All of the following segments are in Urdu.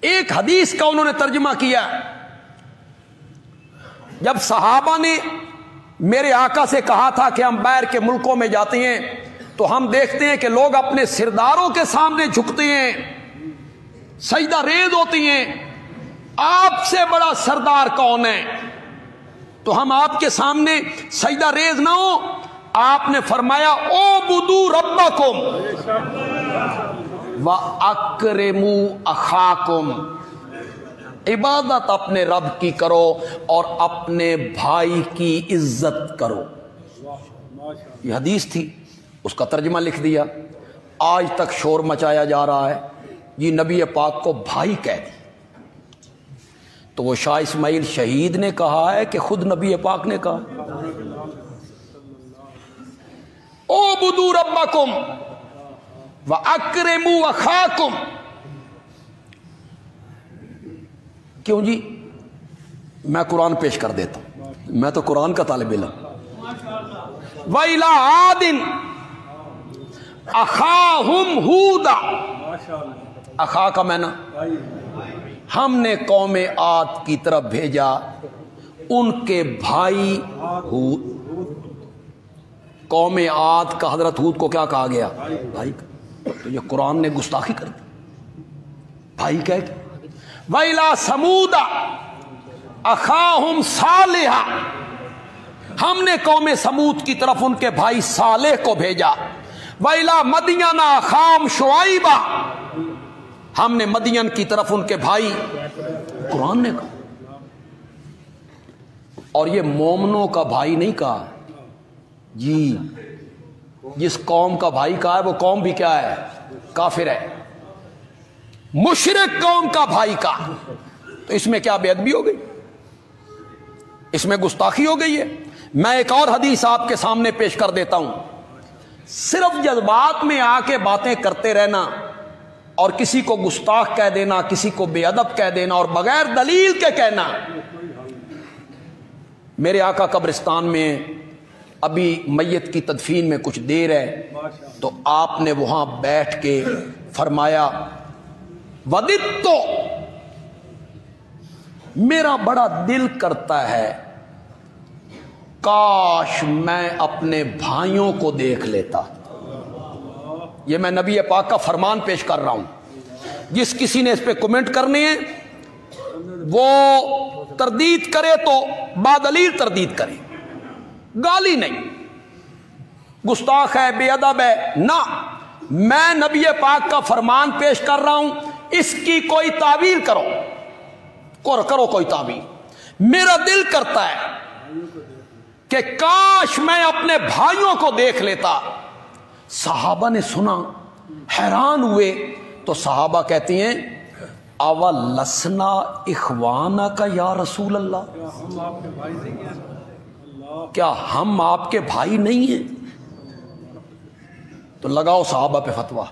ایک حدیث کا انہوں نے ترجمہ کیا، جب صحابہ نے میرے آقا سے کہا تھا کہ ہم باہر کے ملکوں میں جاتے ہیں تو ہم دیکھتے ہیں کہ لوگ اپنے سرداروں کے سامنے جھکتے ہیں، سجدہ ریز ہوتی ہیں، آپ سے بڑا سردار کون ہے؟ تو ہم آپ کے سامنے سجدہ ریز نہ ہو، آپ نے فرمایا اعبدوا ربکم وَأَكْرِمُوا أَخَاكُمْ، عبادت اپنے رب کی کرو اور اپنے بھائی کی عزت کرو۔ یہ حدیث تھی، اس کا ترجمہ لکھ دیا، آج تک شور مچایا جا رہا ہے یہ نبی پاک کو بھائی کہہ دی۔ تو وہ شاہ اسماعیل شہید نے کہا ہے کہ خود نبی پاک نے کہا اعبدوا ربکم وَأَكْرِمُوا أَخَاكُمْ۔ کیوں جی؟ میں قرآن پیش کر دیتا ہوں، میں تو قرآن کا طالب علم۔ وَإِلَىٰ عَادٍ أَخَاهُمْ هُودًا، اخا کا معنی ہم نے قوم عاد کی طرف بھیجا ان کے بھائی ہود۔ قوم عاد کا حضرت ہود کو کیا کہا گیا؟ بھائی۔ تو یہ قرآن نے گستاخی کر دی، بھائی کہہ کے۔ وَإِلَىٰ ثَمُودَ أَخَاهُمْ صَالِحًا، ہم نے قوم سمود کی طرف ان کے بھائی صالح کو بھیجا۔ وَإِلَىٰ مَدْيَنَ أَخَاهُمْ شُعَيْبًا، ہم نے مدین کی طرف ان کے بھائی، قرآن نے کہا۔ اور یہ مومنوں کا بھائی نہیں کہا جی، جس قوم کا بھائی کہا ہے وہ قوم بھی کیا ہے؟ کافر ہے۔ مشرک قوم کا بھائی کہا تو اس میں کیا بے ادبی ہو گئی؟ اس میں گستاخی ہو گئی ہے۔ میں ایک اور حدیث آپ کے سامنے پیش کر دیتا ہوں۔ صرف جذبات میں آ کے باتیں کرتے رہنا اور کسی کو گستاخ کہہ دینا، کسی کو بے ادب کہہ دینا اور بغیر دلیل کے کہنا۔ میرے آقا قبرستان میں ابھی میت کی تدفین میں کچھ دیر ہے تو آپ نے وہاں بیٹھ کے فرمایا وددت، میرا بڑا دل کرتا ہے کاش میں اپنے بھائیوں کو دیکھ لیتا۔ یہ میں نبی پاک کا فرمان پیش کر رہا ہوں، جس کسی نے اس پہ کمنٹ کرنے ہیں وہ تردید کرے تو بادلیل تردید کرے، گالی نہیں، گستاخ ہے، بے ادب ہے نہ۔ میں نبی پاک کا فرمان پیش کر رہا ہوں، اس کی کوئی تعویل کرو کوئی تعویل۔ میرا دل کرتا ہے کہ کاش میں اپنے بھائیوں کو دیکھ لیتا۔ صحابہ نے سنا، حیران ہوئے، تو صحابہ کہتی ہیں اولسنا اخوانک یا رسول اللہ، کیا ہم آپ کے بھائی نہیں ہیں؟ تو لگاؤ صحابہ پہ فتویٰ۔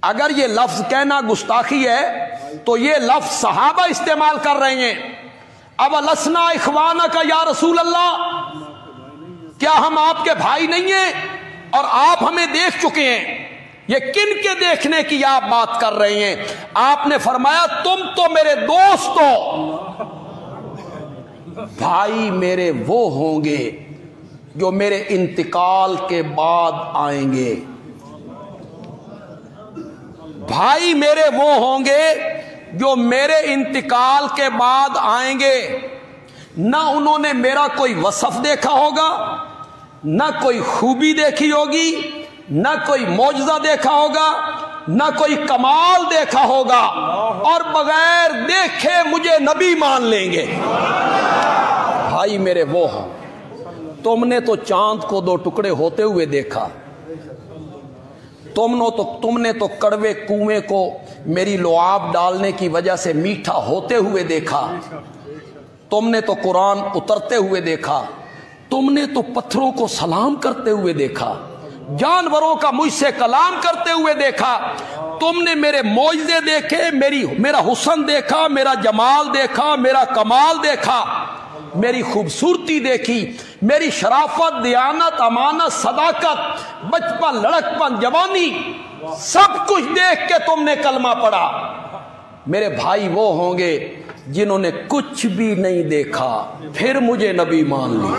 اگر یہ لفظ کہنا گستاخی ہے تو یہ لفظ صحابہ استعمال کر رہے ہیں، اولسنا اخوانک یا رسول اللہ، کیا ہم آپ کے بھائی نہیں ہیں اور آپ ہمیں دیکھ چکے ہیں؟ یہ کن کے دیکھنے کی آپ بات کر رہے ہیں؟ آپ نے فرمایا تم تو میرے دوست ہو، بھائی میرے وہ ہوں گے جو میرے انتقال کے بعد آئیں گے، بھائی میرے وہ ہوں گے جو میرے انتقال کے بعد آئیں گے۔ نہ انہوں نے میرا کوئی وصف دیکھا ہوگا، نہ کوئی خوبی دیکھی ہوگی، نہ کوئی معجزہ دیکھا ہوگا، نہ کوئی کمال دیکھا ہوگا، اور بغیر دیکھے مجھے نبی مان لیں گے۔ بھائی میرے وہ ہوں۔ تم نے تو چاند کو دو ٹکڑے ہوتے ہوئے دیکھا، تم نے تو کڑوے کنویں کو میری لعاب ڈالنے کی وجہ سے میٹھا ہوتے ہوئے دیکھا، تم نے تو قرآن اترتے ہوئے دیکھا، تم نے تو پتھروں کو سلام کرتے ہوئے دیکھا، جانوروں کا مجھ سے کلام کرتے ہوئے دیکھا، تم نے میرے معجزے دیکھے، میرا حسن دیکھا، میرا جمال دیکھا، میرا کمال دیکھا، میری خوبصورتی دیکھی، میری شرافت، دیانت، امانت، صداقت، بچپن، لڑکپن، جوانی، سب کچھ دیکھ کے تم نے کلمہ پڑھا۔ میرے بھائی وہ ہوں گے جنہوں نے کچھ بھی نہیں دیکھا پھر مجھے نبی مان لی۔